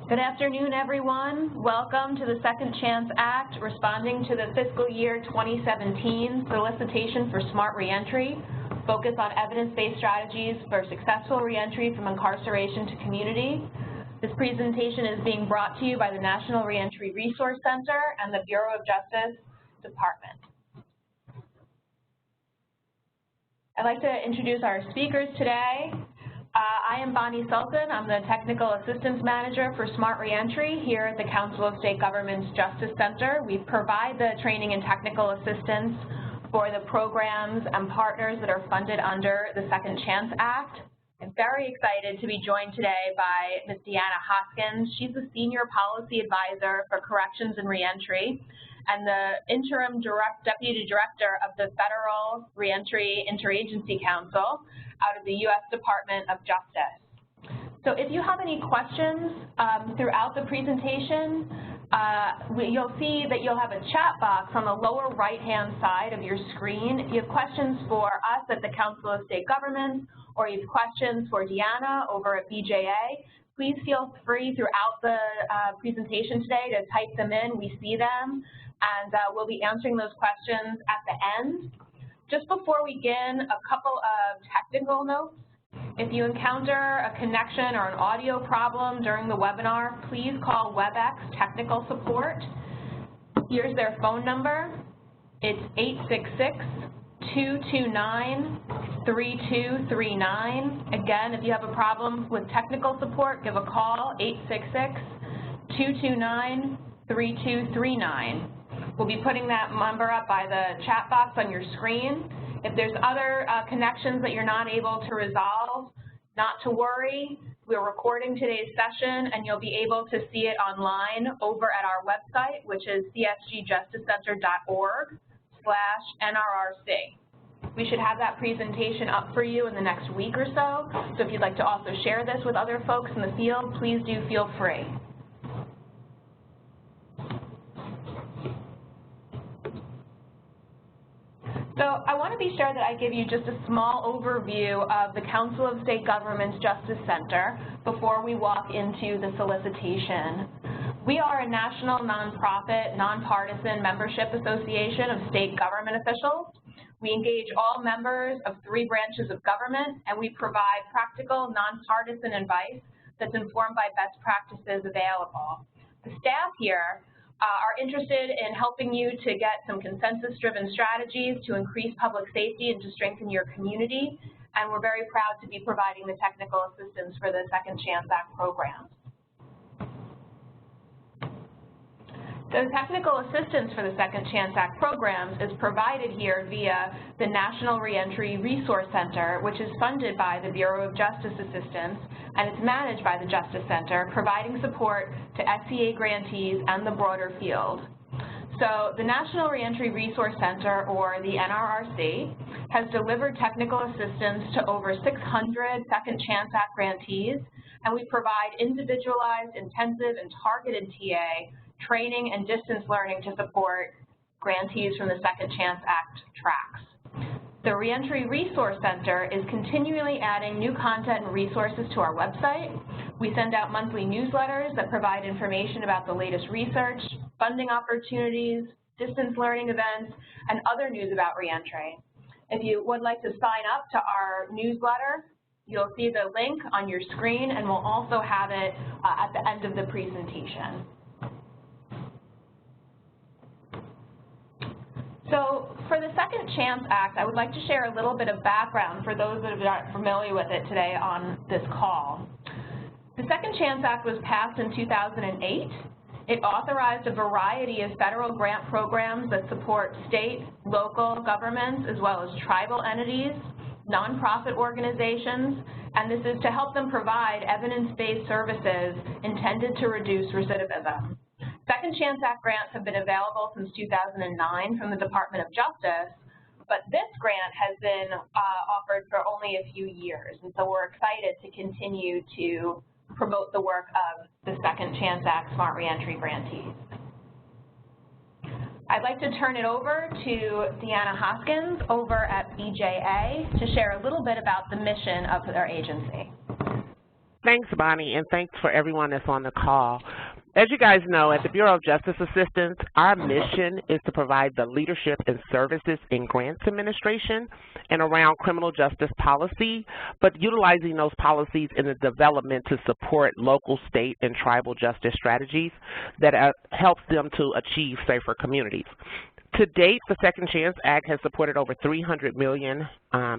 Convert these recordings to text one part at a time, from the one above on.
Good afternoon, everyone. Welcome to the Second Chance Act, responding to the fiscal year 2017 solicitation for smart reentry, focus on evidence-based strategies for successful reentry from incarceration to community. This presentation is being brought to you by the National Reentry Resource Center and the Bureau of Justice Department. I'd like to introduce our speakers today. I am Sultan. I'm the Technical Assistance Manager for Smart Reentry here at the Council of State Governments Justice Center. We provide the training and technical assistance for the programs and partners that are funded under the Second Chance Act. I'm very excited to be joined today by Ms. Deanna Hoskins. She's the Senior Policy Advisor for Corrections and Reentry and the Interim Deputy Director of the Federal Reentry Interagency Council out of the U.S. Department of Justice. So if you have any questions throughout the presentation, you'll see that you'll have a chat box on the lower right-hand side of your screen. If you have questions for us at the Council of State Governments, or you have questions for Deanna over at BJA, please feel free throughout the presentation today to type them in. We see them, and we'll be answering those questions at the end. Just before we begin, a couple of technical notes. If you encounter a connection or an audio problem during the webinar, please call WebEx Technical Support. Here's their phone number. It's 866-229-3239. Again, if you have a problem with technical support, give a call, 866-229-3239. We'll be putting that number up by the chat box on your screen. If there's other connections that you're not able to resolve, not to worry. We're recording today's session, and you'll be able to see it online over at our website, which is csgjusticecenter.org/NRRC. We should have that presentation up for you in the next week or so. So if you'd like to also share this with other folks in the field, please do feel free. So I want to be sure that I give you just a small overview of the Council of State Governments Justice Center before we walk into the solicitation. We are a national nonprofit, nonpartisan membership association of state government officials. We engage all members of 3 branches of government, and we provide practical, nonpartisan advice that's informed by best practices available. The staff here are interested in helping you to get some consensus-driven strategies to increase public safety and to strengthen your community, and we're very proud to be providing the technical assistance for the Second Chance Act programs. So technical assistance for the Second Chance Act programs is provided here via the National Reentry Resource Center, which is funded by the Bureau of Justice Assistance, and it's managed by the Justice Center, providing support to SCA grantees and the broader field. So the National Reentry Resource Center, or the NRRC, has delivered technical assistance to over 600 Second Chance Act grantees, and we provide individualized, intensive, and targeted TA training and distance learning to support grantees from the Second Chance Act tracks. The Reentry Resource Center is continually adding new content and resources to our website. We send out monthly newsletters that provide information about the latest research, funding opportunities, distance learning events, and other news about reentry. If you would like to sign up to our newsletter, you'll see the link on your screen, and we'll also have it at the end of the presentation. So for the Second Chance Act, I would like to share a little bit of background for those that are not familiar with it today on this call. The Second Chance Act was passed in 2008. It authorized a variety of federal grant programs that support state, local governments, as well as tribal entities, nonprofit organizations, and this is to help them provide evidence-based services intended to reduce recidivism. Second Chance Act grants have been available since 2009 from the Department of Justice, but this grant has been offered for only a few years, and so we're excited to continue to promote the work of the Second Chance Act Smart Reentry grantees. I'd like to turn it over to Deanna Hoskins over at BJA to share a little bit about the mission of their agency. Thanks, Bonnie, and thanks for everyone that's on the call. As you guys know, at the Bureau of Justice Assistance, our mission is to provide the leadership and services in grants administration and around criminal justice policy, but utilizing those policies in the development to support local, state, and tribal justice strategies that helps them to achieve safer communities. To date, the Second Chance Act has supported over $300 million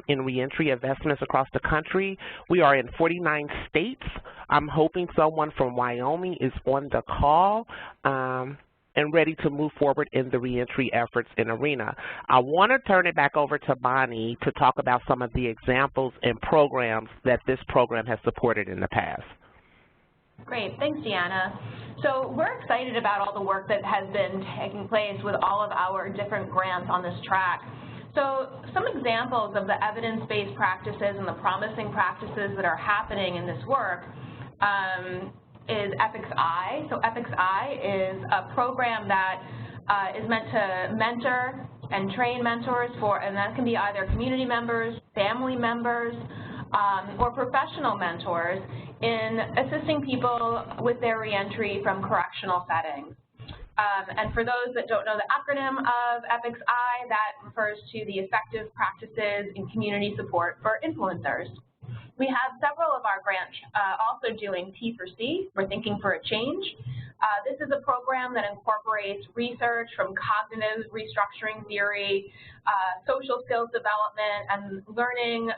in reentry investments across the country. We are in 49 states. I'm hoping someone from Wyoming is on the call and ready to move forward in the reentry efforts in ARENA. I want to turn it back over to Bonnie to talk about some of the examples and programs that this program has supported in the past. Great, thanks, Deanna. So we're excited about all the work that has been taking place with all of our different grants on this track. So some examples of the evidence-based practices and the promising practices that are happening in this work is EPICS-I. So EPICS-I is a program that is meant to mentor and train mentors and that can be either community members, family members, or professional mentors in assisting people with their reentry from correctional settings. And for those that don't know the acronym of EPICS-I, that refers to the effective practices in community support for influencers. We have several of our grants also doing T for C, for Thinking for a Change. This is a program that incorporates research from cognitive restructuring theory, social skills development, and learning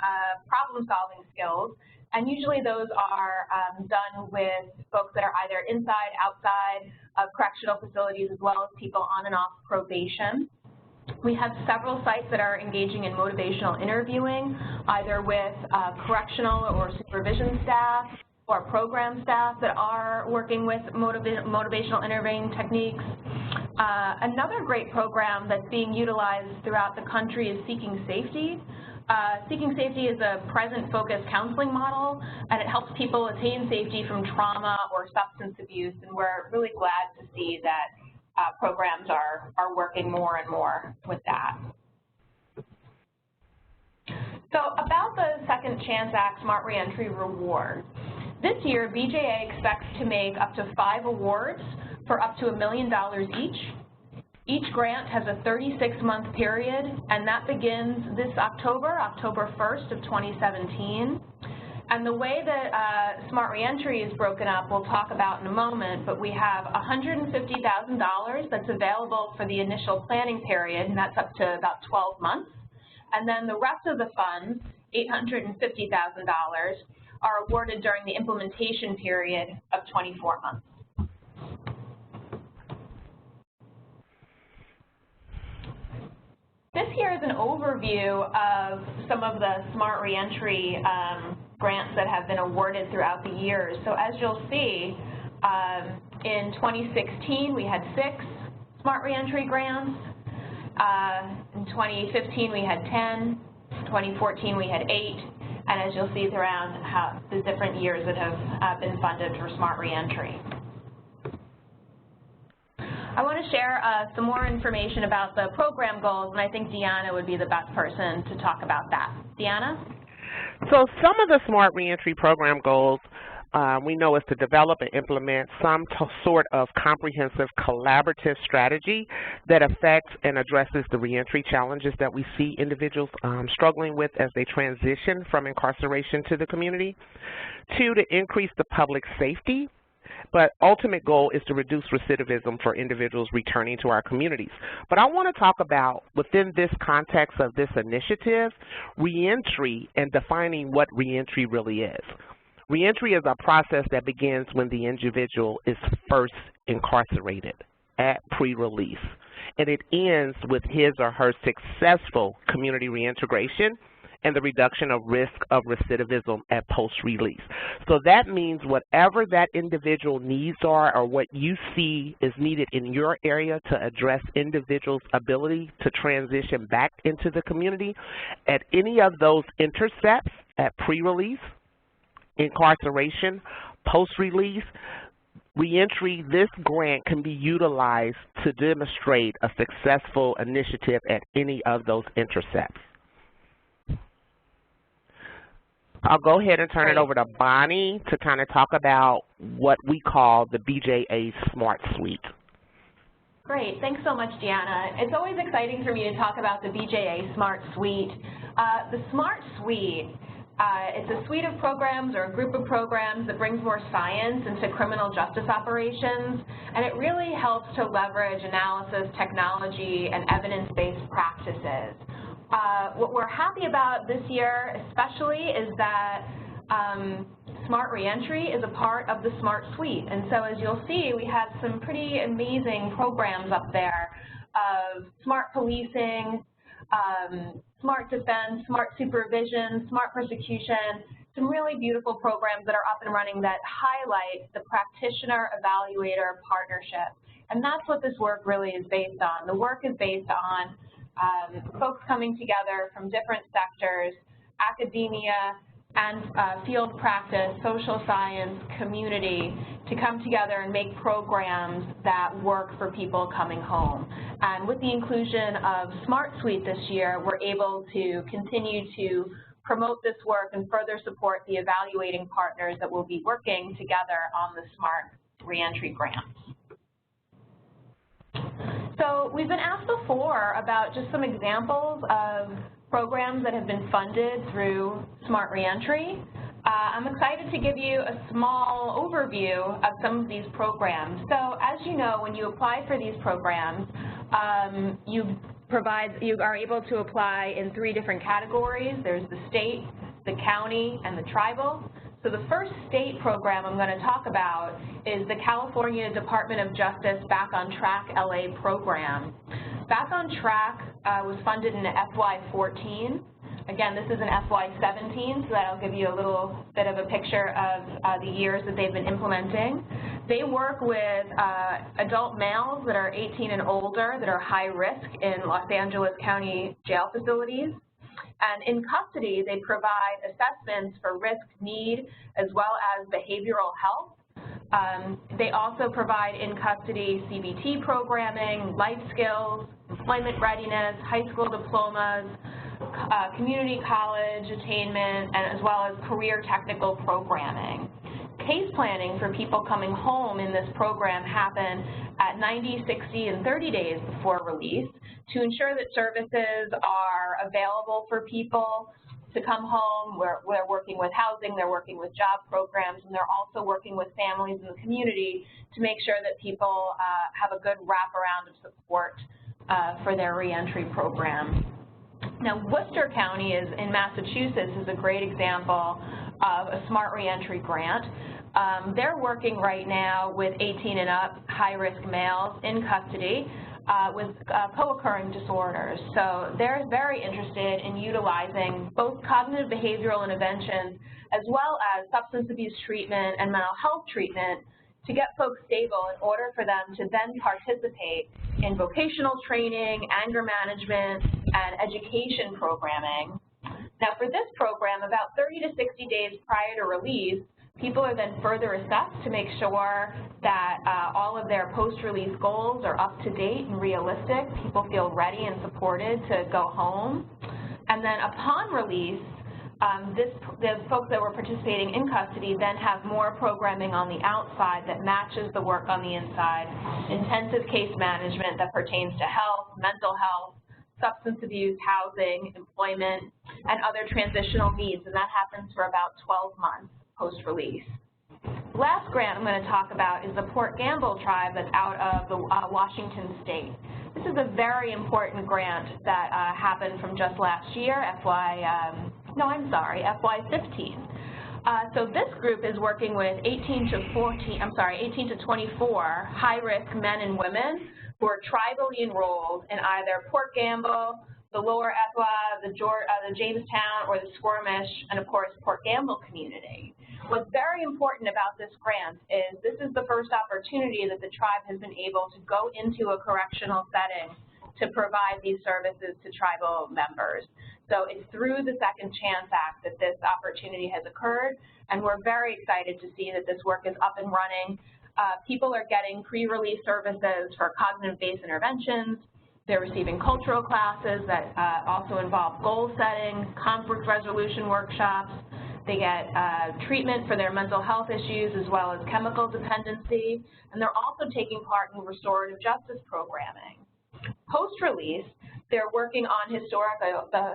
problem-solving skills. And usually those are done with folks that are either inside, outside of correctional facilities, as well as people on and off probation. We have several sites that are engaging in motivational interviewing, either with correctional or supervision staff or program staff that are working with motivational interviewing techniques. Another great program that's being utilized throughout the country is Seeking Safety. Seeking Safety is a present-focused counseling model, and it helps people attain safety from trauma or substance abuse, and we're really glad to see that programs are working more and more with that. So about the Second Chance Act Smart Reentry Reward. This year, BJA expects to make up to 5 awards for up to $1 million each. Each grant has a 36-month period, and that begins this October 1st of 2017. And the way that Smart Reentry is broken up, we'll talk about in a moment, but we have $150,000 that's available for the initial planning period, and that's up to about 12 months. And then the rest of the funds, $850,000, are awarded during the implementation period of 24 months. This here is an overview of some of the Smart Reentry grants that have been awarded throughout the years. So as you'll see, in 2016 we had 6 Smart Reentry grants. In 2015 we had 10. 2014 we had 8. And as you'll see throughout the different years that have been funded for Smart Reentry. I want to share some more information about the program goals, and I think Deanna would be the best person to talk about that. Deanna? So some of the Smart Reentry program goals we know is to develop and implement some sort of comprehensive collaborative strategy that affects and addresses the reentry challenges that we see individuals struggling with as they transition from incarceration to the community. 2, to increase the public safety. But ultimate goal is to reduce recidivism for individuals returning to our communities. But I want to talk about, within this context of this initiative, reentry and defining what reentry really is. Reentry is a process that begins when the individual is first incarcerated at pre-release, and it ends with his or her successful community reintegration and the reduction of risk of recidivism at post-release. So that means whatever that individual needs are or what you see is needed in your area to address individuals' ability to transition back into the community, at any of those intercepts at pre-release, incarceration, post-release, reentry, this grant can be utilized to demonstrate a successful initiative at any of those intercepts. I'll go ahead and turn it over to Bonnie to kind of talk about what we call the BJA Smart Sweet. Great, thanks so much, Deanna. It's always exciting for me to talk about the BJA Smart Sweet. The Smart Sweet, it's a suite of programs or a group of programs that brings more science into criminal justice operations, and it really helps to leverage analysis, technology, and evidence-based practices. What we're happy about this year especially is that Smart Reentry is a part of the Smart Suite, and so as you'll see, we have some pretty amazing programs up there of smart policing, smart defense, smart supervision, smart prosecution, some really beautiful programs that are up and running that highlight the practitioner-evaluator partnership. And that's what this work really is based on. The work is based on folks coming together from different sectors, academia, and field practice, social science, community, to come together and make programs that work for people coming home. And with the inclusion of Smart Suite this year, we're able to continue to promote this work and further support the evaluating partners that will be working together on the Smart Reentry grants. So we've been asked before about just some examples of programs that have been funded through Smart Reentry. I'm excited to give you a small overview of some of these programs. So as you know, when you apply for these programs, you are able to apply in 3 different categories. There's the state, the county, and the tribal. So the first state program I'm going to talk about is the California Department of Justice Back on Track LA program. Back on Track was funded in FY14. Again, this is an FY17, so that'll give you a little bit of a picture of the years that they've been implementing. They work with adult males that are 18 and older that are high risk in Los Angeles County jail facilities. And in custody, they provide assessments for risk, need, as well as behavioral health. They also provide in custody CBT programming, life skills, employment readiness, high school diplomas, community college attainment, and as well as career technical programming. Case planning for people coming home in this program happen at 90, 60, and 30 days before release to ensure that services are available for people to come home. They're working with housing, they're working with job programs, and they're also working with families in the community to make sure that people have a good wraparound of support for their reentry program. Now, Worcester County in Massachusetts is a great example of a Smart Reentry grant. They're working right now with 18 and up high-risk males in custody with co-occurring disorders. So they're very interested in utilizing both cognitive behavioral interventions as well as substance abuse treatment and mental health treatment to get folks stable in order for them to then participate in vocational training, anger management, and education programming. Now for this program, about 30 to 60 days prior to release, people are then further assessed to make sure that all of their post-release goals are up to date and realistic. People feel ready and supported to go home. And then upon release, the folks that were participating in custody then have more programming on the outside that matches the work on the inside, intensive case management that pertains to health, mental health, substance abuse, housing, employment, and other transitional needs, and that happens for about 12 months post-release. The last grant I'm going to talk about is the Port Gamble tribe that's out of the Washington State. This is a very important grant that happened from just last year, FY15. So this group is working with 18 to 24 high-risk men and women who are tribally enrolled in either Port Gamble, the Lower Etowah, the Jamestown, or the Squamish, and of course Port Gamble community. What's very important about this grant is this is the first opportunity that the tribe has been able to go into a correctional setting to provide these services to tribal members. So it's through the Second Chance Act that this opportunity has occurred, and we're very excited to see that this work is up and running. People are getting pre-release services for cognitive-based interventions. They're receiving cultural classes that also involve goal setting, conflict resolution workshops, They get treatment for their mental health issues as well as chemical dependency, and they're also taking part in restorative justice programming. Post-release, they're working on the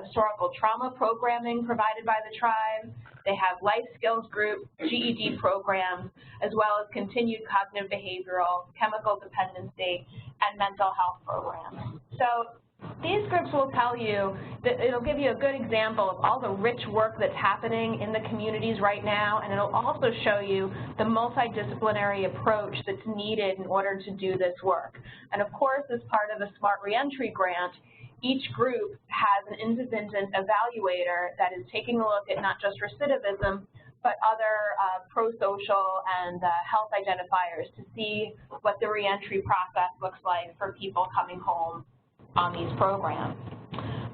historical trauma programming provided by the tribe. They have life skills group, GED programs, as well as continued cognitive behavioral, chemical dependency, and mental health programs. So these groups will tell you that it'll give you a good example of all the rich work that's happening in the communities right now, and it'll also show you the multidisciplinary approach that's needed in order to do this work. And of course, as part of the Smart Reentry grant, each group has an independent evaluator that is taking a look at not just recidivism, but other pro-social and health identifiers to see what the reentry process looks like for people coming home on these programs.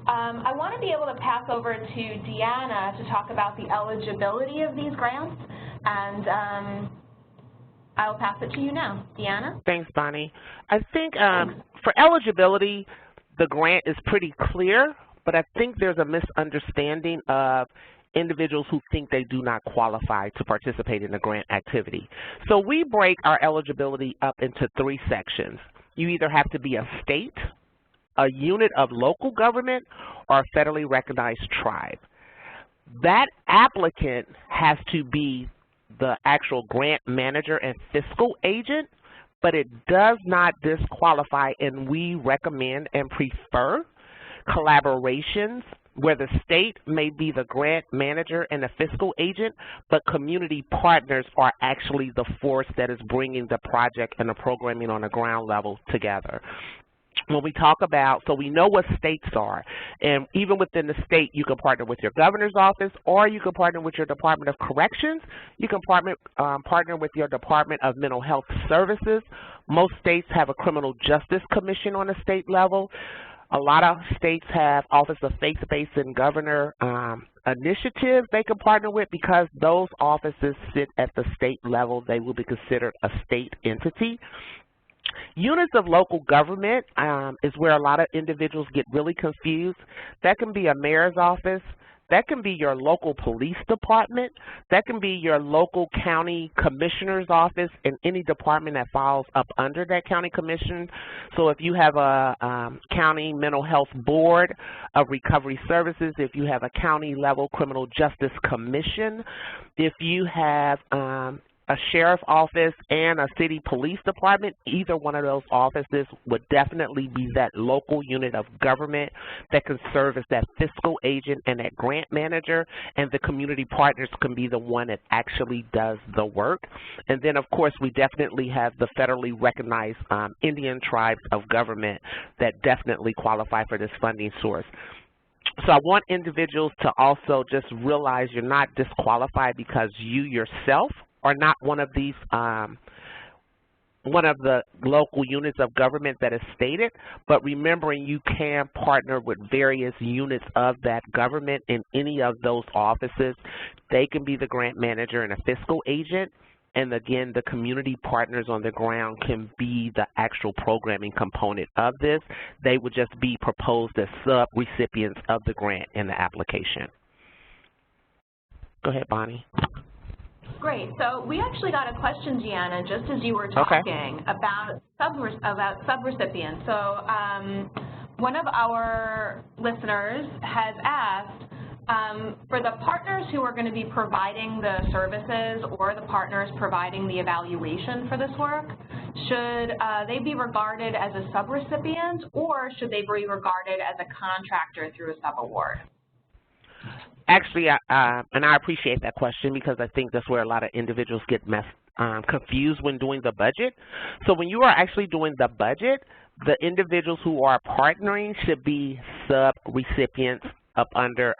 I want to be able to pass over to Deanna to talk about the eligibility of these grants, and I'll pass it to you now. Deanna? Thanks, Bonnie. I think for eligibility, the grant is pretty clear, but I think there's a misunderstanding of individuals who think they do not qualify to participate in the grant activity. So we break our eligibility up into 3 sections. You either have to be a state, a unit of local government, or a federally recognized tribe. That applicant has to be the actual grant manager and fiscal agent, but it does not disqualify, and we recommend and prefer collaborations where the state may be the grant manager and the fiscal agent, but community partners are actually the force that is bringing the project and the programming on the ground level together. When we talk about, so we know what states are, and even within the state, you can partner with your governor's office, or you can partner with your Department of Corrections. You can partner with your Department of Mental Health Services. Most states have a criminal justice commission on a state level. A lot of states have Office of Faith-Based and Governor initiatives they can partner with. Because those offices sit at the state level, they will be considered a state entity. Units of local government is where a lot of individuals get really confused. That can be a mayor's office. That can be your local police department. That can be your local county commissioner's office and any department that falls up under that county commission. So if you have a county mental health board of recovery services, if you have a county level criminal justice commission, if you have a sheriff's office and a city police department, either one of those offices would definitely be that local unit of government that can serve as that fiscal agent and that grant manager, and the community partners can be the one that actually does the work. And then, of course, we definitely have the federally recognized Indian tribes of government that definitely qualify for this funding source. So I want individuals to also just realize you're not disqualified because you yourself are not one of these, one of the local units of government that is stated, but remembering you can partner with various units of that government in any of those offices. They can be the grant manager and a fiscal agent, and again, the community partners on the ground can be the actual programming component of this. They would just be proposed as sub-recipients of the grant in the application. Go ahead, Bonnie. Great. So we actually got a question, Gianna, just as you were talking about subrecipients. So one of our listeners has asked, for the partners who are going to be providing the services or the partners providing the evaluation for this work, should they be regarded as a subrecipient, or should they be regarded as a contractor through a subaward? Actually, and I appreciate that question, because I think that's where a lot of individuals get confused when doing the budget. So when you are actually doing the budget, the individuals who are partnering should be sub-recipients up under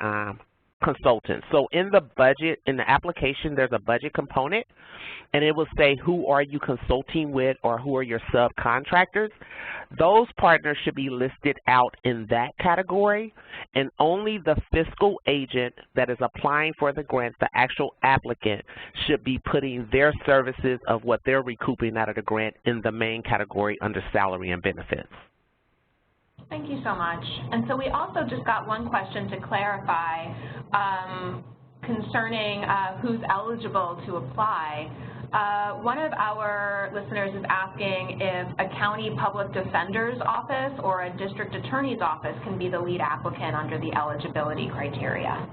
consultants. So in the budget, in the application, there's a budget component, and it will say who are you consulting with or who are your subcontractors. Those partners should be listed out in that category, and only the fiscal agent that is applying for the grant, the actual applicant, should be putting their services of what they're recouping out of the grant in the main category under salary and benefits. Thank you so much. And so we also just got one question to clarify. concerning who's eligible to apply. One of our listeners is asking if a county public defender's office or a district attorney's office can be the lead applicant under the eligibility criteria.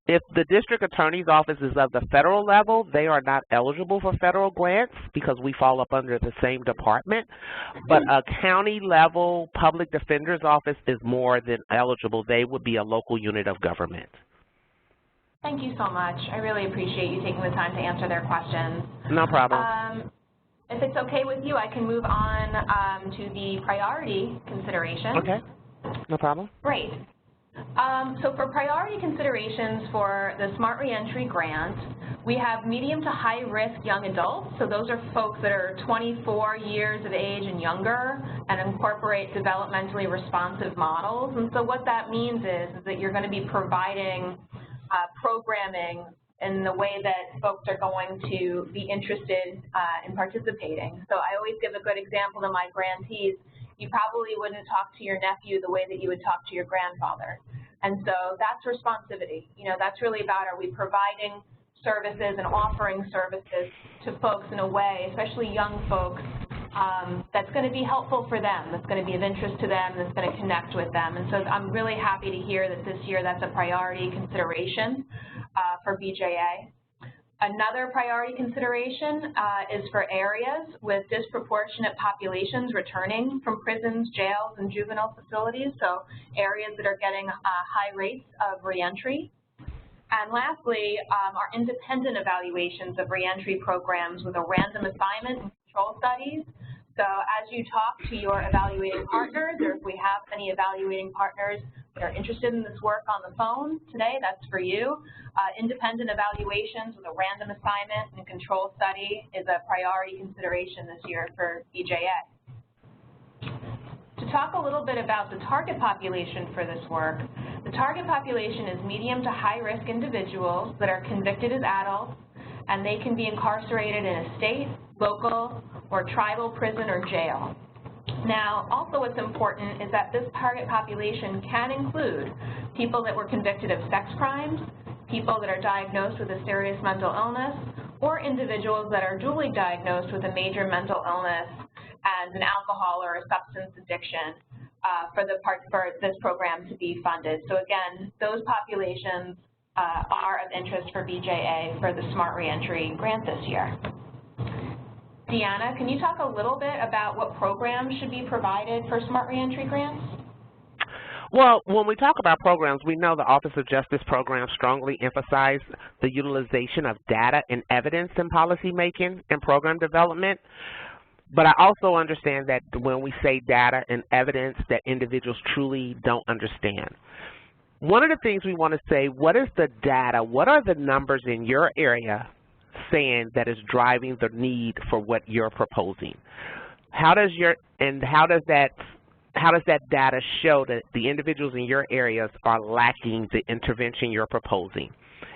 If the district attorney's office is of the federal level, they are not eligible for federal grants because we fall up under the same department. But a county level public defender's office is more than eligible. They would be a local unit of government. Thank you so much. I really appreciate you taking the time to answer their questions. No problem. If it's okay with you, I can move on to the priority considerations. Okay, no problem. Great. So for priority considerations for the Smart Reentry grant, we have medium to high risk young adults. So those are folks that are 24 years of age and younger and incorporate developmentally responsive models. And so what that means is that you're going to be providing programming in the way that folks are going to be interested in participating. So I always give a good example to my grantees. You probably wouldn't talk to your nephew the way that you would talk to your grandfather. And so that's responsivity. You know, that's really about, are we providing services and offering services to folks in a way, especially young folks, that's going to be helpful for them, that's going to be of interest to them, that's going to connect with them. And so I'm really happy to hear that this year that's a priority consideration for BJA. Another priority consideration is for areas with disproportionate populations returning from prisons, jails, and juvenile facilities, so areas that are getting high rates of reentry. And lastly, our independent evaluations of reentry programs with a random assignment and control studies. So as you talk to your evaluating partners, or if we have any evaluating partners that are interested in this work on the phone today, that's for you. Independent evaluations with a random assignment and control study is a priority consideration this year for BJA. To talk a little bit about the target population for this work, the target population is medium to high risk individuals that are convicted as adults, and they can be incarcerated in a state, local, or tribal prison or jail. Now, also what's important is that this target population can include people that were convicted of sex crimes, people that are diagnosed with a serious mental illness, or individuals that are duly diagnosed with a major mental illness and an alcohol or a substance addiction for this program to be funded. So again, those populations are of interest for BJA for the Smart Reentry grant this year. Deanna, can you talk a little bit about what programs should be provided for Smart Reentry grants? Well, when we talk about programs, we know the Office of Justice programs strongly emphasize the utilization of data and evidence in policymaking and program development. But I also understand that when we say data and evidence, that individuals truly don't understand. One of the things we want to say, what is the data? What are the numbers in your area saying that is driving the need for what you're proposing? How does that data show that the individuals in your areas are lacking the intervention you're proposing?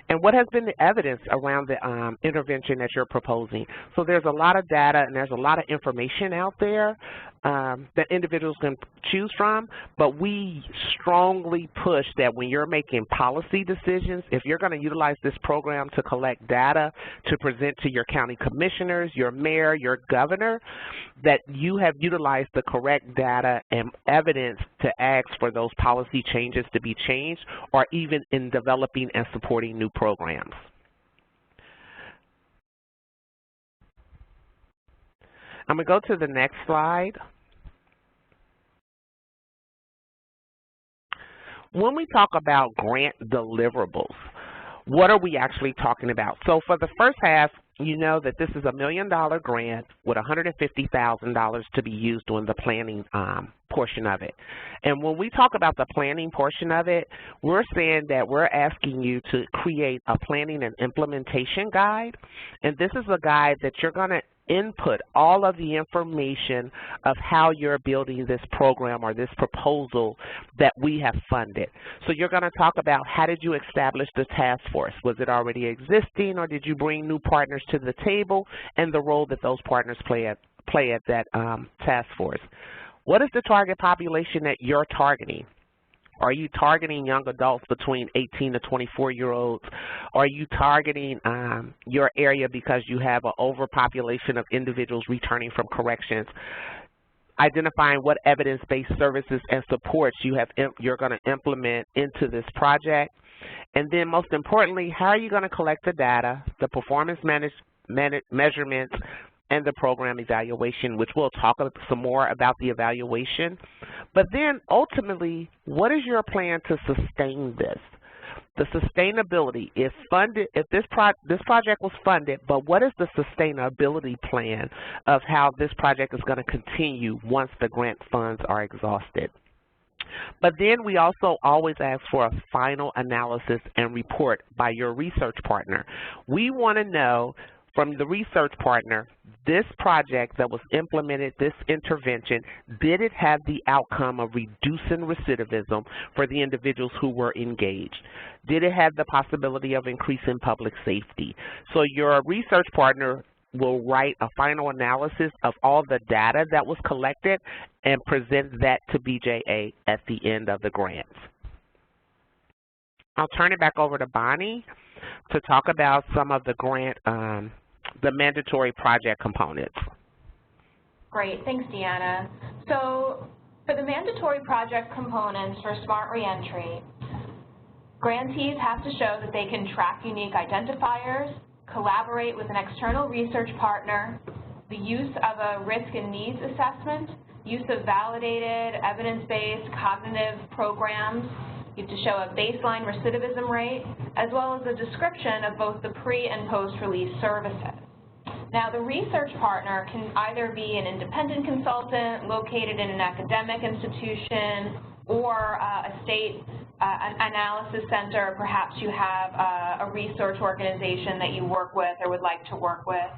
And what has been the evidence around the intervention that you're proposing? So there's a lot of data and there's a lot of information out there that individuals can choose from, but we strongly push that when you're making policy decisions, if you're going to utilize this program to collect data to present to your county commissioners, your mayor, your governor, that you have utilized the correct data and evidence to ask for those policy changes to be changed, or even in developing and supporting new programs. I'm going to go to the next slide. When we talk about grant deliverables, what are we actually talking about? So for the first half, you know that this is a $1 million grant with $150,000 to be used on the planning portion of it. And when we talk about the planning portion of it, we're saying that we're asking you to create a planning and implementation guide. And this is a guide that you're going to input all of the information of how you're building this program or this proposal that we have funded. So you're going to talk about, how did you establish the task force? Was it already existing, or did you bring new partners to the table, and the role that those partners play at that task force? What is the target population that you're targeting? Are you targeting young adults between 18 to 24-year-olds? Are you targeting your area because you have an overpopulation of individuals returning from corrections? Identifying what evidence-based services and supports you're going to implement into this project. And then most importantly, how are you going to collect the data, the performance measurements, and the program evaluation, which we'll talk some more about the evaluation. But then ultimately, what is your plan to sustain this? The sustainability, if this project was funded, but what is the sustainability plan of how this project is going to continue once the grant funds are exhausted? But then we also always ask for a final analysis and report by your research partner. We want to know from the research partner, this project that was implemented, this intervention, did it have the outcome of reducing recidivism for the individuals who were engaged? Did it have the possibility of increasing public safety? So your research partner will write a final analysis of all the data that was collected and present that to BJA at the end of the grants. I'll turn it back over to Bonnie to talk about some of the grant, the mandatory project components. Great, thanks, Deanna. So for the mandatory project components for Smart Reentry, grantees have to show that they can track unique identifiers, collaborate with an external research partner, the use of a risk and needs assessment, use of validated evidence-based cognitive programs. You have to show a baseline recidivism rate, as well as a description of both the pre- and post-release services. Now, the research partner can either be an independent consultant located in an academic institution or a state analysis center. Perhaps you have a research organization that you work with or would like to work with.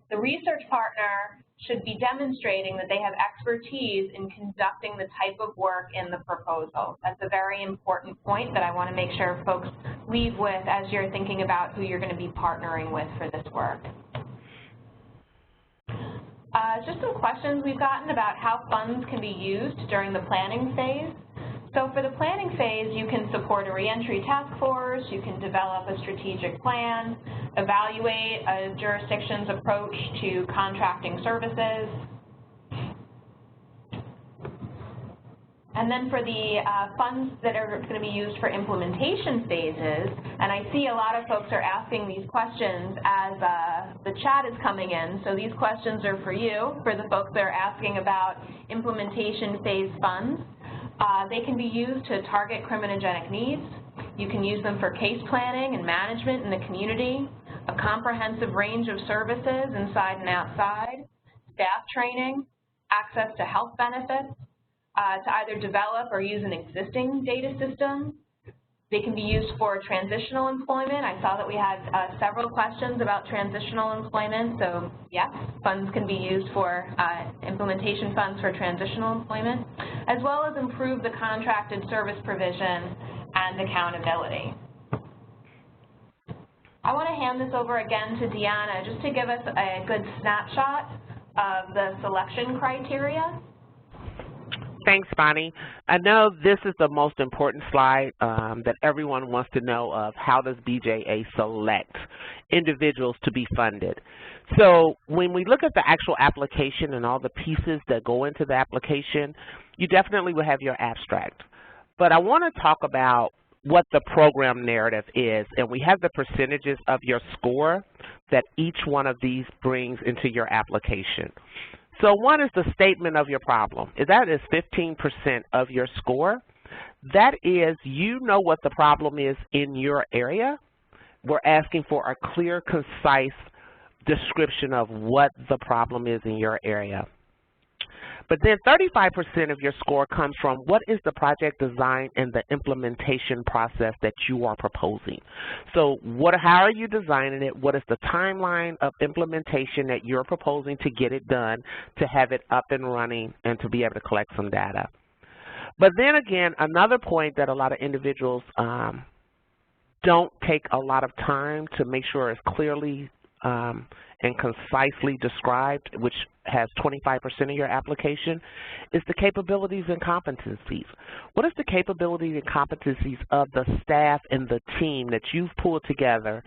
The research partner should be demonstrating that they have expertise in conducting the type of work in the proposal. That's a very important point that I want to make sure folks leave with as you're thinking about who you're going to be partnering with for this work. Just some questions we've gotten about how funds can be used during the planning phase. So for the planning phase, you can support a reentry task force, you can develop a strategic plan, evaluate a jurisdiction's approach to contracting services. And then for the funds that are going to be used for implementation phases, and I see a lot of folks are asking these questions as the chat is coming in, so these questions are for you, for the folks that are asking about implementation phase funds. They can be used to target criminogenic needs. You can use them for case planning and management in the community, a comprehensive range of services inside and outside, staff training, access to health benefits, to either develop or use an existing data system. They can be used for transitional employment. I saw that we had several questions about transitional employment, so yes, funds can be used for implementation funds for transitional employment, as well as improve the contracted service provision and accountability. I want to hand this over again to Deanna just to give us a good snapshot of the selection criteria. Thanks, Bonnie. I know this is the most important slide that everyone wants to know of. How does BJA select individuals to be funded? So when we look at the actual application and all the pieces that go into the application, you definitely will have your abstract. But I want to talk about what the program narrative is, and we have the percentages of your score that each one of these brings into your application. So one is the statement of your problem. That is 15% of your score. That is, you know what the problem is in your area. We're asking for a clear, concise description of what the problem is in your area. But then 35% of your score comes from what is the project design and the implementation process that you are proposing. So how are you designing it? What is the timeline of implementation that you're proposing to get it done, to have it up and running, and to be able to collect some data? But then again, another point that a lot of individuals don't take a lot of time to make sure is clearly and concisely described, which has 25% of your application, is the capabilities and competencies. What is the capabilities and competencies of the staff and the team that you've pulled together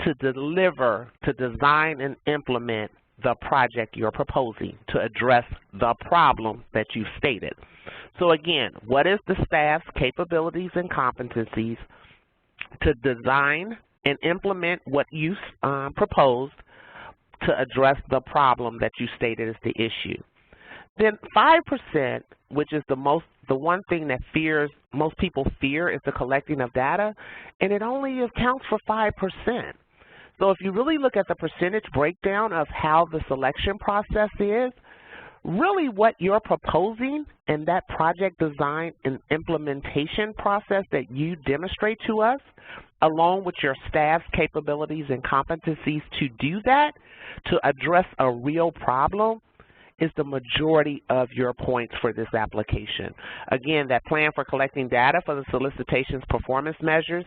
to deliver, to design and implement the project you're proposing to address the problem that you've stated? So again, what is the staff's capabilities and competencies to design and implement what you proposed to address the problem that you stated is the issue? Then 5%, which is the one thing that most people fear, is the collecting of data, and it only accounts for 5%. So if you really look at the percentage breakdown of how the selection process is, really what you're proposing and that project design and implementation process that you demonstrate to us, along with your staff's capabilities and competencies to do that, to address a real problem, is the majority of your points for this application. Again, that plan for collecting data for the solicitation's performance measures,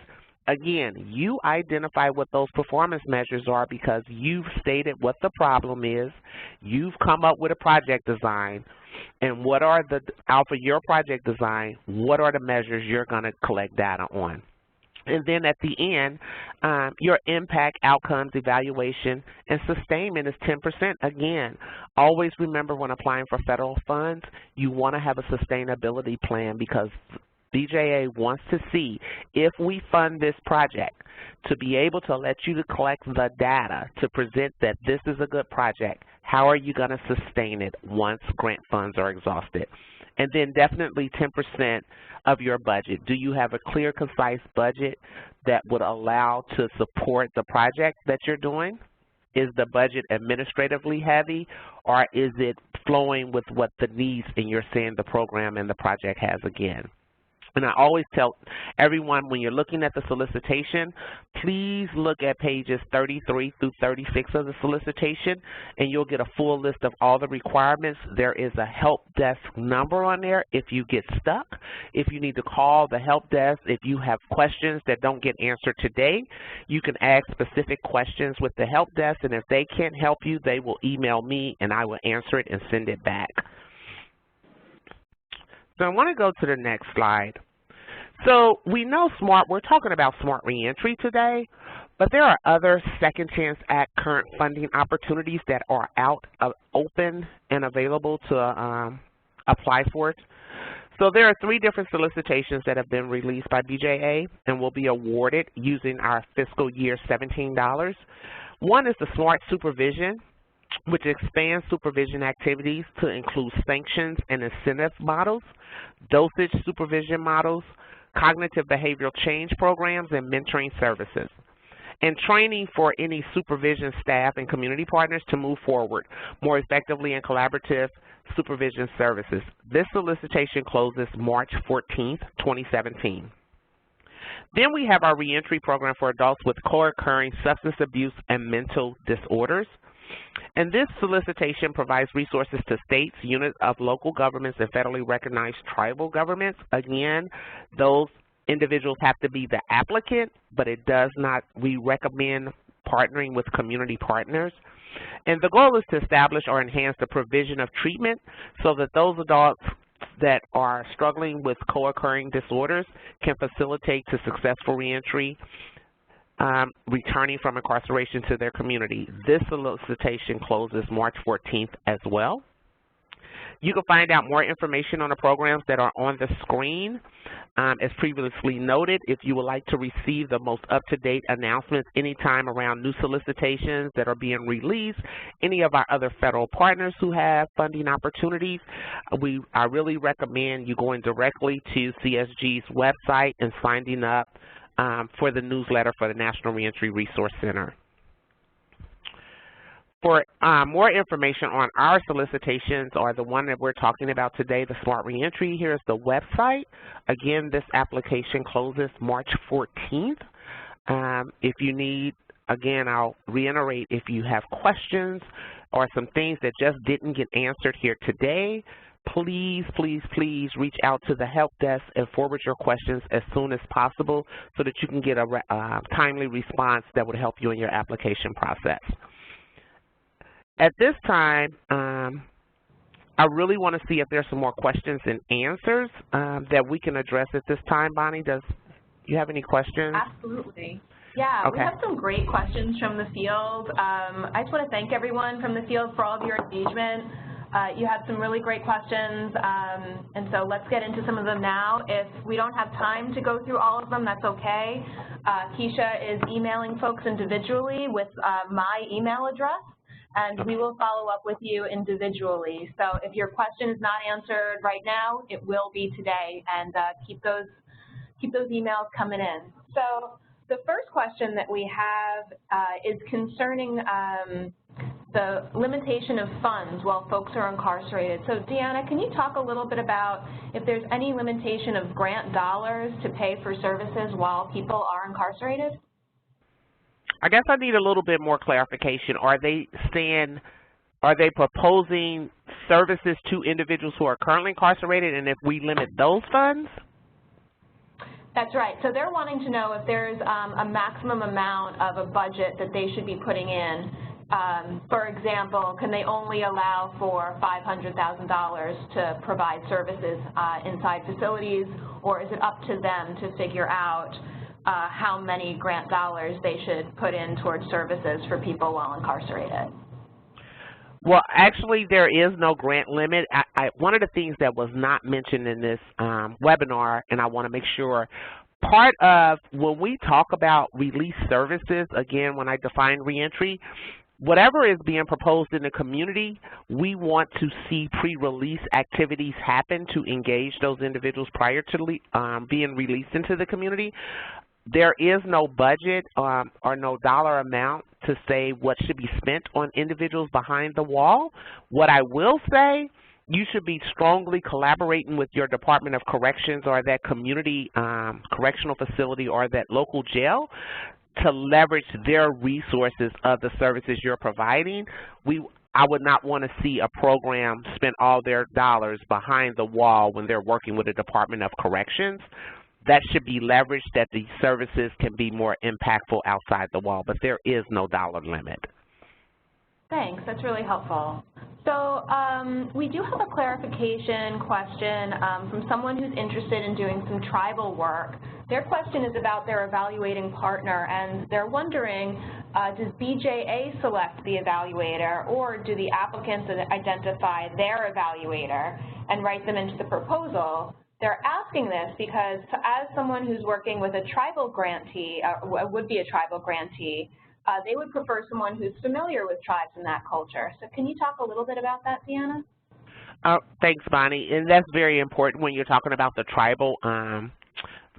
again, you identify what those performance measures are because you've stated what the problem is, you've come up with a project design, and what are out of your project design, what are the measures you're going to collect data on? And then at the end, your impact, outcomes, evaluation, and sustainment is 10%. Again, always remember when applying for federal funds, you want to have a sustainability plan because BJA wants to see if we fund this project to be able to let you to collect the data to present that this is a good project. How are you going to sustain it once grant funds are exhausted? And then definitely 10% of your budget. Do you have a clear, concise budget that would allow to support the project that you're doing? Is the budget administratively heavy, or is it flowing with what the needs and you're saying the program and the project has again? And I always tell everyone when you're looking at the solicitation, please look at pages 33 through 36 of the solicitation, and you'll get a full list of all the requirements. There is a help desk number on there if you get stuck, if you need to call the help desk, if you have questions that don't get answered today, you can ask specific questions with the help desk, and if they can't help you, they will email me, and I will answer it and send it back. So I want to go to the next slide. So we know we're talking about Smart Reentry today, but there are other Second Chance Act current funding opportunities that are open and available to apply for it. So there are 3 different solicitations that have been released by BJA and will be awarded using our fiscal year $17. One is the Smart Supervision, which expands supervision activities to include sanctions and incentive models, dosage supervision models, cognitive behavioral change programs, and mentoring services, and training for any supervision staff and community partners to move forward more effectively in collaborative supervision services. This solicitation closes March 14th, 2017. Then we have our reentry program for adults with co-occurring substance abuse and mental disorders. And this solicitation provides resources to states, units of local governments, and federally recognized tribal governments. Again, those individuals have to be the applicant, but it does not, we recommend partnering with community partners. And the goal is to establish or enhance the provision of treatment so that those adults that are struggling with co-occurring disorders can facilitate to successful reentry, returning from incarceration to their community. This solicitation closes March 14th as well. You can find out more information on the programs that are on the screen. As previously noted, if you would like to receive the most up-to-date announcements anytime around new solicitations that are being released, any of our other federal partners who have funding opportunities, I really recommend you going directly to CSG's website and signing up for the newsletter for the National Reentry Resource Center. For more information on our solicitations or the one that we're talking about today, the Smart Reentry, here's the website. Again, this application closes March 14th. If you need, again, I'll reiterate, if you have questions or some things that just didn't get answered here today, please, please, please reach out to the help desk and forward your questions as soon as possible so that you can get a timely response that would help you in your application process. At this time, I really want to see if there's some more questions and answers that we can address at this time. Bonnie, do you have any questions? Absolutely. Yeah, okay. We have some great questions from the field. I just want to thank everyone from the field for all of your engagement. You had some really great questions, and so let's get into some of them now. If we don't have time to go through all of them, that's okay. Keisha is emailing folks individually with my email address, and we will follow up with you individually. So if your question is not answered right now, it will be today, and keep those emails coming in. So the first question that we have is concerning the limitation of funds while folks are incarcerated. So Deanna, can you talk a little bit about if there's any limitation of grant dollars to pay for services while people are incarcerated? I guess I need a little bit more clarification. Are they proposing services to individuals who are currently incarcerated, and if we limit those funds? That's right. So they're wanting to know if there's a maximum amount of a budget that they should be putting in. For example, can they only allow for $500,000 to provide services inside facilities, or is it up to them to figure out how many grant dollars they should put in towards services for people while incarcerated? Well, actually, there is no grant limit. One of the things that was not mentioned in this webinar, and I want to make sure, part of when we talk about release services, again, when I define reentry, whatever is being proposed in the community, we want to see pre-release activities happen to engage those individuals prior to being released into the community. There is no budget or no dollar amount to say what should be spent on individuals behind the wall. What I will say, you should be strongly collaborating with your Department of Corrections or that community correctional facility or that local jail to leverage their resources of the services you're providing. I would not want to see a program spend all their dollars behind the wall when they're working with the Department of Corrections. That should be leveraged, that the services can be more impactful outside the wall, but there is no dollar limit. Thanks, that's really helpful. So we do have a clarification question from someone who's interested in doing some tribal work. Their question is about their evaluating partner, and they're wondering, does BJA select the evaluator, or do the applicants identify their evaluator and write them into the proposal? They're asking this because as someone who's working with a tribal grantee, would be a tribal grantee, they would prefer someone who's familiar with tribes and that culture. So can you talk a little bit about that, Deanna? Thanks, Bonnie. And that's very important when you're talking about the tribal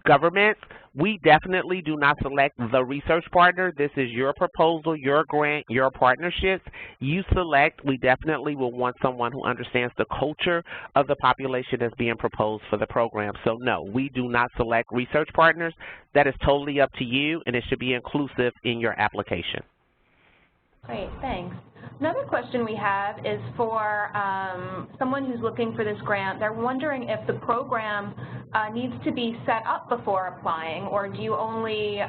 government. We definitely do not select the research partner. This is your proposal, your grant, your partnerships. You select. We definitely will want someone who understands the culture of the population that's being proposed for the program. So no, we do not select research partners. That is totally up to you, and it should be inclusive in your application. Great, thanks. Another question we have is for someone who's looking for this grant. They're wondering if the program needs to be set up before applying, or do you only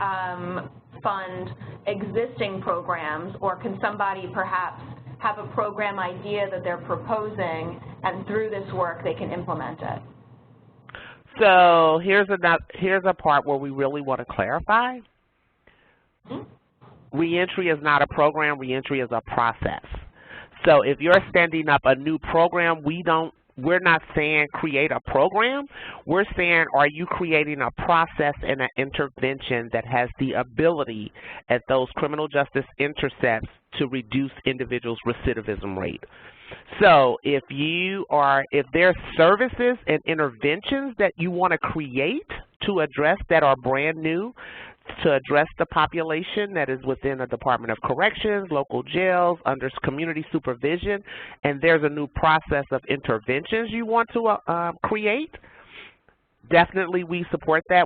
fund existing programs, or can somebody perhaps have a program idea that they're proposing, and through this work they can implement it? So here's a part where we really want to clarify. Mm-hmm. Reentry is not a program, reentry is a process. So if you're standing up a new program, we're not saying create a program. We're saying, are you creating a process and an intervention that has the ability at those criminal justice intercepts to reduce individuals' recidivism rate? So if there's services and interventions that you want to create to address that are brand new, to address the population that is within a Department of Corrections, local jails, under community supervision, and there's a new process of interventions you want to create, definitely we support that.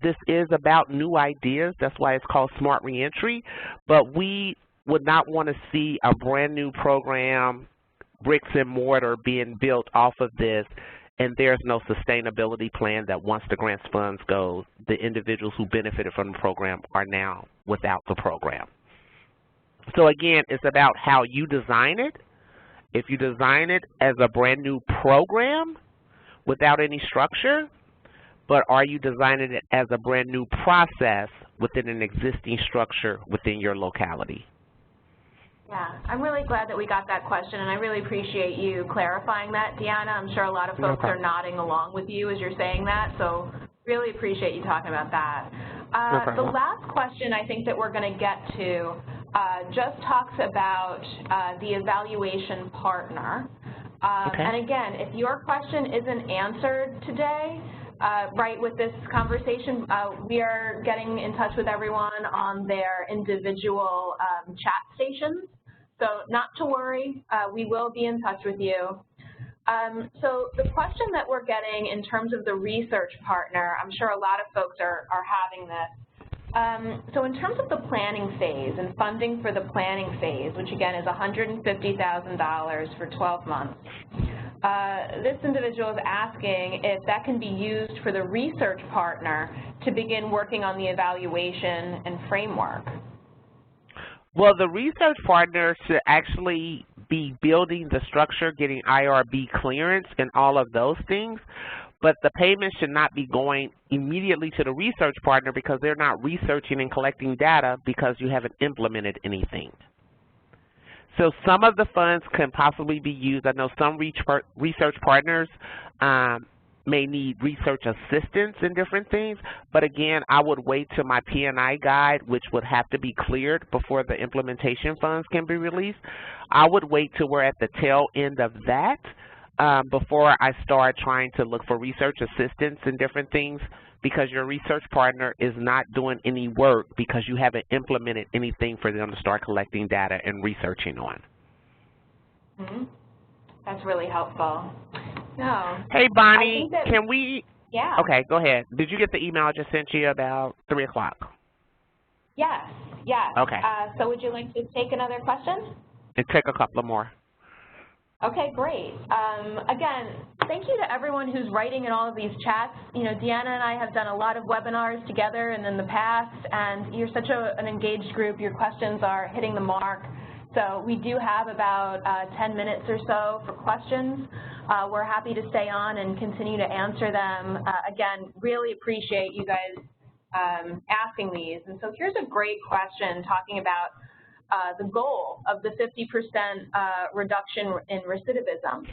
This is about new ideas. That's why it's called Smart Reentry, but we would not want to see a brand new program, bricks and mortar, being built off of this, and there's no sustainability plan that once the grants funds go, the individuals who benefited from the program are now without the program. So again, it's about how you design it. If you design it as a brand new program without any structure, but are you designing it as a brand new process within an existing structure within your locality? Yeah, I'm really glad that we got that question, and I really appreciate you clarifying that, Deanna. I'm sure a lot of folks are nodding along with you as you're saying that, so really appreciate you talking about that. The last question I think that we're going to get to just talks about the evaluation partner. And again, if your question isn't answered today, right, with this conversation, we are getting in touch with everyone on their individual chat stations. So not to worry, we will be in touch with you. So the question that we're getting in terms of the research partner, I'm sure a lot of folks are having this. So in terms of the planning phase and funding for the planning phase, which again is $150,000 for 12 months, this individual is asking if that can be used for the research partner to begin working on the evaluation and framework. Well, the research partner should actually be building the structure, getting IRB clearance and all of those things, but the payment should not be going immediately to the research partner because they're not researching and collecting data because you haven't implemented anything. So some of the funds can possibly be used. I know some research partners may need research assistance in different things, but again, I would wait till my P&I guide, which would have to be cleared before the implementation funds can be released. I would wait till we're at the tail end of that before I start trying to look for research assistance and different things, because your research partner is not doing any work because you haven't implemented anything for them to start collecting data and researching on. Mm-hmm. That's really helpful. No. Hey, Bonnie, can we? Yeah. Okay, go ahead. Did you get the email I just sent you about 3 o'clock? Yes, yes. Okay. So would you like to take another question? And take a couple more. Okay, great. Again, thank you to everyone who's writing in all of these chats. You know, Deanna and I have done a lot of webinars together and in the past, and you're such an engaged group. Your questions are hitting the mark. So we do have about 10 minutes or so for questions. We're happy to stay on and continue to answer them. Again, really appreciate you guys asking these. And so here's a great question talking about the goal of the 50% reduction in recidivism.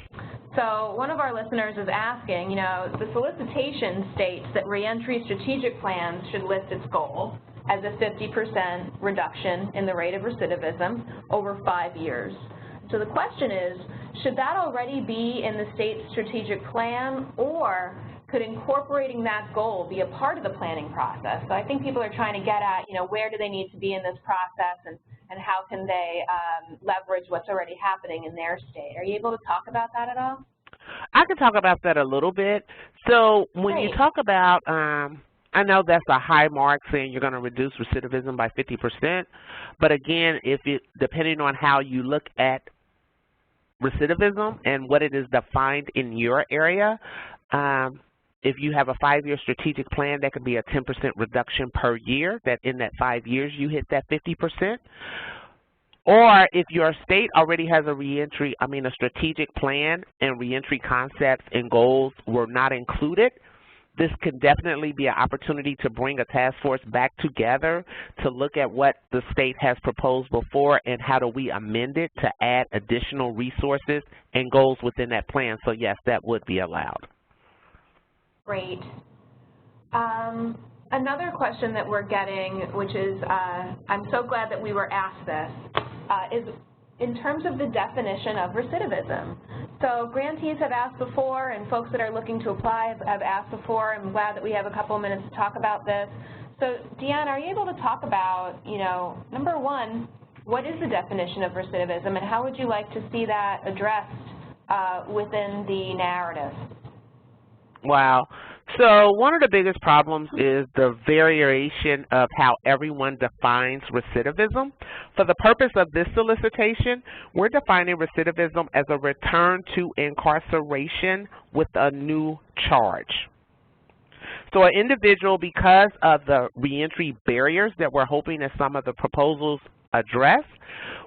So one of our listeners is asking, you know, the solicitation states that reentry strategic plans should list its goal as a 50% reduction in the rate of recidivism over 5 years. So the question is, should that already be in the state's strategic plan, or could incorporating that goal be a part of the planning process? So I think people are trying to get at, you know, where do they need to be in this process, and how can they leverage what's already happening in their state? Are you able to talk about that at all? I can talk about that a little bit. So when you talk about, I know that's a high mark saying you're going to reduce recidivism by 50%, but again, depending on how you look at recidivism and what it is defined in your area, if you have a 5-year strategic plan, that could be a 10% reduction per year, that in that 5 years you hit that 50%. Or if your state already has a strategic plan and reentry concepts and goals were not included, this can definitely be an opportunity to bring a task force back together to look at what the state has proposed before and how do we amend it to add additional resources and goals within that plan. So yes, that would be allowed. Great. Another question that we're getting, which is, I'm so glad that we were asked this, is in terms of the definition of recidivism. So grantees have asked before, and folks that are looking to apply have asked before. I'm glad that we have a couple of minutes to talk about this. So Deanna, are you able to talk about, you know, number one, what is the definition of recidivism, and how would you like to see that addressed within the narrative? Wow. So one of the biggest problems is the variation of how everyone defines recidivism. For the purpose of this solicitation, we're defining recidivism as a return to incarceration with a new charge. So an individual, because of the reentry barriers that we're hoping that some of the proposals address.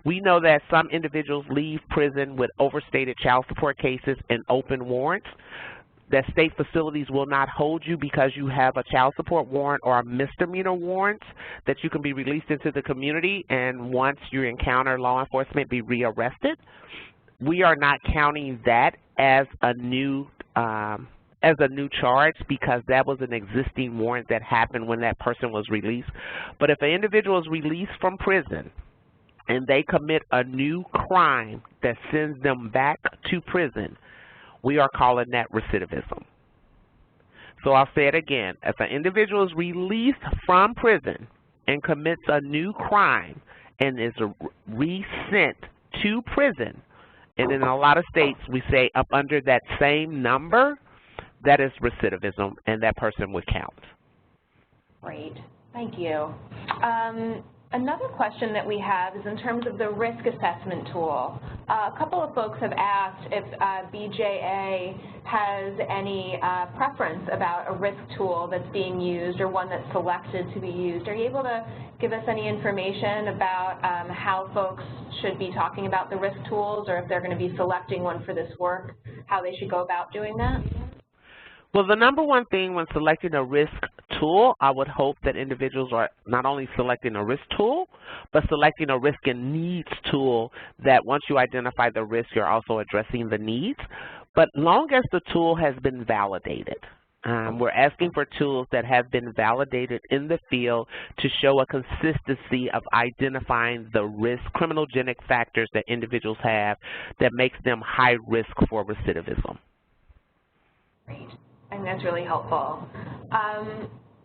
We know that some individuals leave prison with overstated child support cases and open warrants, that state facilities will not hold you because you have a child support warrant or a misdemeanor warrant, that you can be released into the community and once you encounter law enforcement, be rearrested. We are not counting that as a new charge because that was an existing warrant that happened when that person was released. But if an individual is released from prison and they commit a new crime that sends them back to prison, we are calling that recidivism. So I'll say it again. If an individual is released from prison and commits a new crime and is resent to prison, and in a lot of states we say up under that same number, that is recidivism, and that person would count. Great. Thank you. Another question that we have is in terms of the risk assessment tool. A couple of folks have asked if BJA has any preference about a risk tool that's being used or one that's selected to be used. Are you able to give us any information about how folks should be talking about the risk tools, or if they're going to be selecting one for this work, how they should go about doing that? Well, the number one thing when selecting a risk tool, I would hope that individuals are not only selecting a risk tool, but selecting a risk and needs tool that once you identify the risk, you're also addressing the needs. But long as the tool has been validated, we're asking for tools that have been validated in the field to show a consistency of identifying the risk, criminogenic factors that individuals have that makes them high risk for recidivism. Great. I think that's really helpful.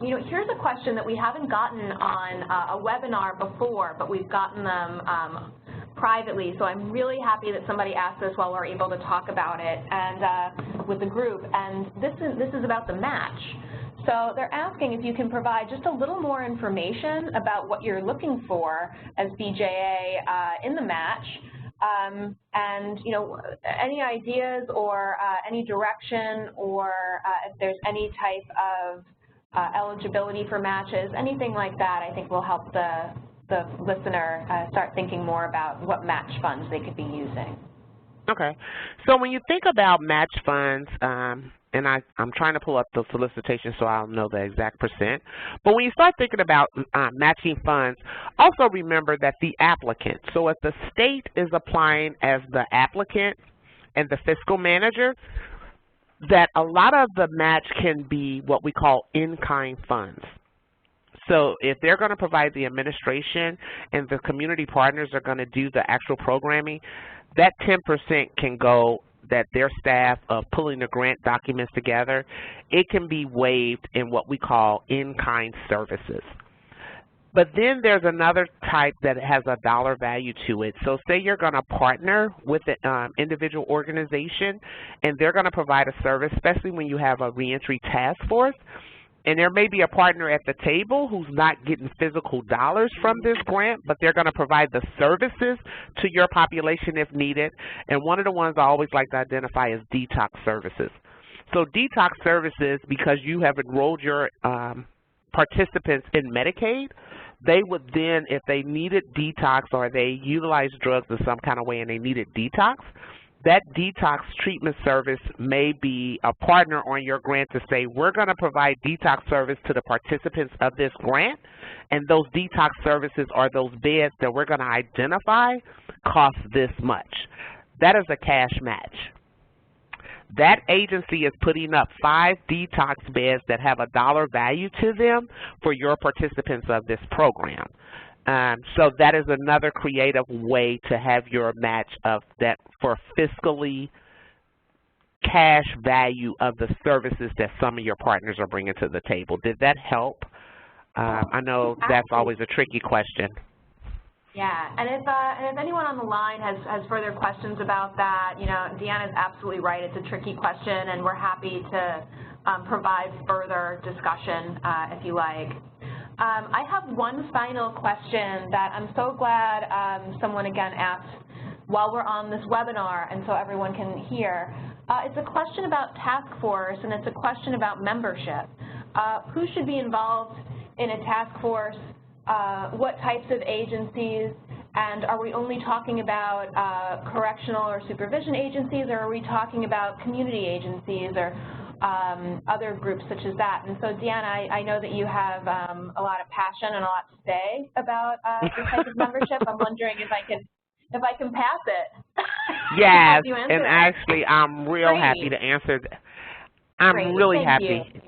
You know, here's a question that we haven't gotten on a webinar before, but we've gotten them privately, so I'm really happy that somebody asked this while we're able to talk about it and with the group, and this is about the match. So they're asking if you can provide just a little more information about what you're looking for as BJA in the match, and you know, any ideas or any direction, or if there's any type of eligibility for matches, anything like that, I think will help the listener start thinking more about what match funds they could be using. Okay. So when you think about match funds, and I'm trying to pull up the solicitation so I'll know the exact percent, but when you start thinking about matching funds, also remember that the applicant, so if the state is applying as the applicant and the fiscal manager, that a lot of the match can be what we call in-kind funds. So if they're going to provide the administration and the community partners are going to do the actual programming, that 10% can go, that their staff of pulling the grant documents together, it can be waived in what we call in-kind services. But then there's another type that has a dollar value to it. So say you're going to partner with an individual organization and they're going to provide a service, especially when you have a reentry task force, and there may be a partner at the table who's not getting physical dollars from this grant, but they're going to provide the services to your population if needed. And one of the ones I always like to identify is detox services. So detox services, because you have enrolled your participants in Medicaid, they would then, if they needed detox or they utilized drugs in some kind of way and they needed detox, that detox treatment service may be a partner on your grant to say, we're going to provide detox service to the participants of this grant, and those detox services are those beds that we're going to identify cost this much. That is a cash match. That agency is putting up 5 detox beds that have a dollar value to them for your participants of this program. So that is another creative way to have your match of that for fiscally cash value of the services that some of your partners are bringing to the table. Did that help? I know that's always a tricky question. Yeah, and if anyone on the line has further questions about that, you know, Deanna's absolutely right. It's a tricky question, and we're happy to provide further discussion if you like. I have one final question that I'm so glad someone again asked while we're on this webinar, and so everyone can hear. It's a question about task force, and it's a question about membership. Who should be involved in a task force? What types of agencies? And are we only talking about correctional or supervision agencies, or are we talking about community agencies or other groups such as that? And so, Deanna, I know that you have a lot of passion and a lot to say about this type of membership. I'm wondering if I can pass it. Yes, and actually, I'm real happy to answer that. I'm really happy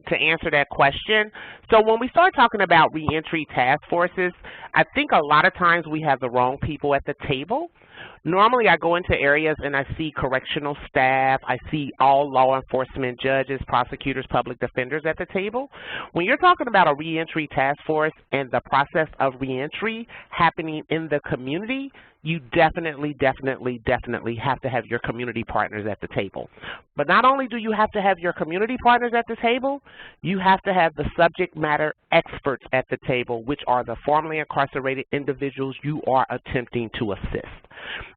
to answer that question. So when we start talking about reentry task forces, I think a lot of times we have the wrong people at the table. Normally I go into areas and I see correctional staff, I see all law enforcement, judges, prosecutors, public defenders at the table. When you're talking about a reentry task force and the process of reentry happening in the community, you definitely have to have your community partners at the table. But not only do you have to have your community partners at the table, you have to have the subject matter experts at the table, which are the formerly incarcerated individuals you are attempting to assist.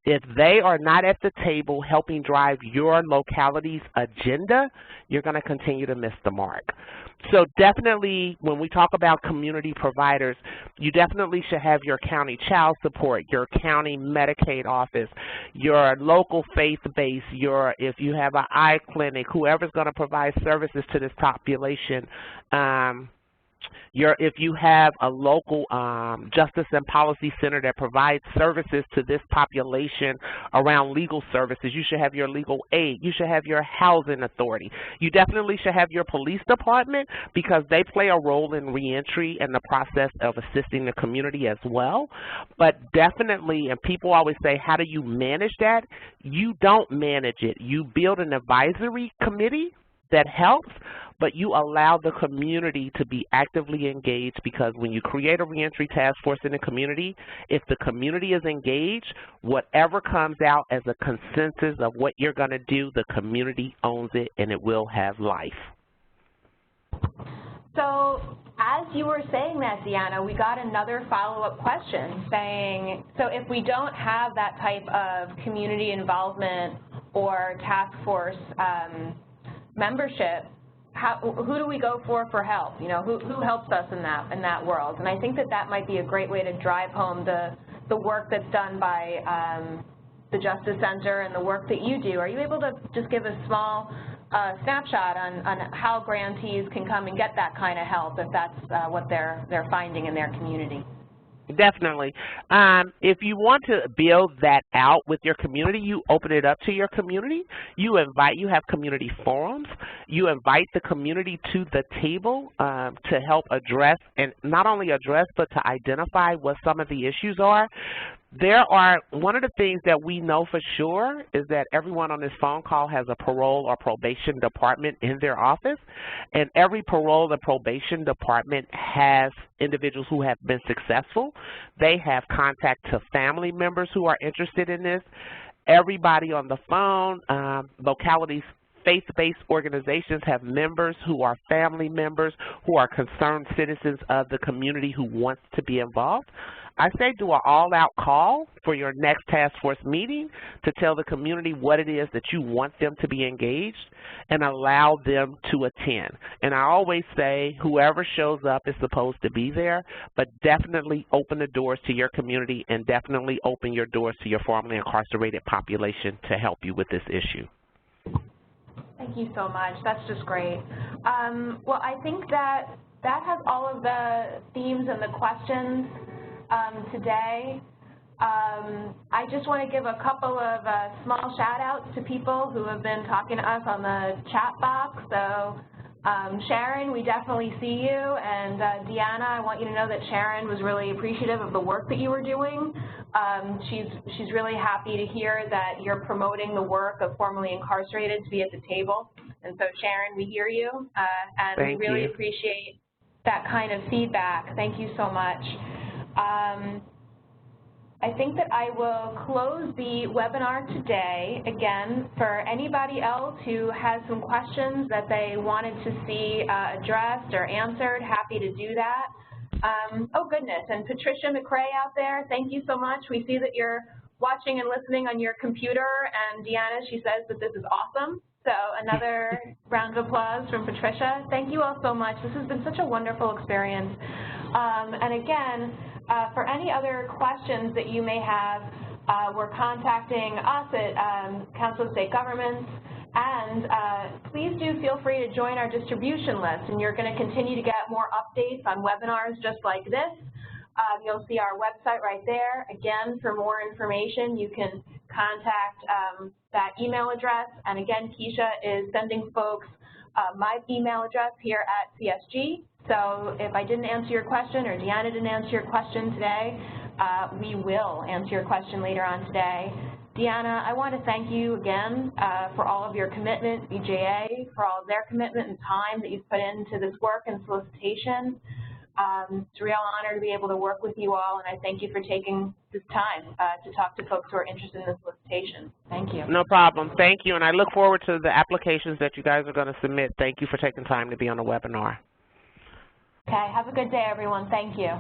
If they are not at the table helping drive your locality's agenda, you're going to continue to miss the mark. So definitely, when we talk about community providers, you definitely should have your county child support, your county Medicaid office, your local faith base, if you have an eye clinic, whoever's going to provide services to this population. If you have a local justice and policy center that provides services to this population around legal services, you should have your legal aid. You should have your housing authority. You definitely should have your police department, because they play a role in reentry and the process of assisting the community as well. But definitely, and people always say, how do you manage that? You don't manage it. You build an advisory committee that helps, but you allow the community to be actively engaged, because when you create a reentry task force in the community, if the community is engaged, whatever comes out as a consensus of what you're going to do, the community owns it and it will have life. So as you were saying that, Deanna, we got another follow-up question saying, so if we don't have that type of community involvement or task force membership, who do we go for help? You know, who helps us in that world? And I think that might be a great way to drive home the work that's done by the Justice Center and the work that you do. Are you able to just give a small snapshot on how grantees can come and get that kind of help if that's what they're finding in their community? Definitely. If you want to build that out with your community, you open it up to your community. You have community forums. You invite the community to the table to help address, and not only address, but to identify what some of the issues are. One of the things that we know for sure is that everyone on this phone call has a parole or probation department in their office, and every parole and probation department has individuals who have been successful. They have contact to family members who are interested in this. Everybody on the phone, localities, faith-based organizations have members who are family members, who are concerned citizens of the community who want to be involved. I say do an all-out call for your next task force meeting to tell the community what it is that you want them to be engaged, and allow them to attend. And I always say whoever shows up is supposed to be there, but definitely open the doors to your community, and definitely open your doors to your formerly incarcerated population to help you with this issue. Thank you so much. That's just great. Well, I think that has all of the themes and the questions today. I just want to give a couple of small shout-outs to people who have been talking to us on the chat box. So Sharon, we definitely see you, and Deanna, I want you to know that Sharon was really appreciative of the work that you were doing. She's really happy to hear that you're promoting the work of formerly incarcerated to be at the table. And so Sharon, we hear you, and we really appreciate that kind of feedback. Thank you so much. I think that I will close the webinar today. Again, for anybody else who has some questions that they wanted to see addressed or answered, happy to do that. Oh goodness, and Patricia McRae out there, thank you so much. We see that you're watching and listening on your computer, and Deanna, she says that this is awesome. So another round of applause from Patricia. Thank you all so much. This has been such a wonderful experience. And again, for any other questions that you may have, we're contacting us at Council of State Governments, and please do feel free to join our distribution list, and you're going to continue to get more updates on webinars just like this. You'll see our website right there. Again, for more information, you can contact that email address, and again, Keisha is sending folks my email address here at CSG. So if I didn't answer your question or Deanna didn't answer your question today, we will answer your question later on today. Deanna, I want to thank you again for all of your commitment, BJA, for all of their commitment and time that you've put into this work and solicitation. It's a real honor to be able to work with you all, and I thank you for taking this time to talk to folks who are interested in the solicitation. Thank you. No problem. Thank you, and I look forward to the applications that you guys are going to submit. Thank you for taking time to be on the webinar. Okay, have a good day, everyone. Thank you.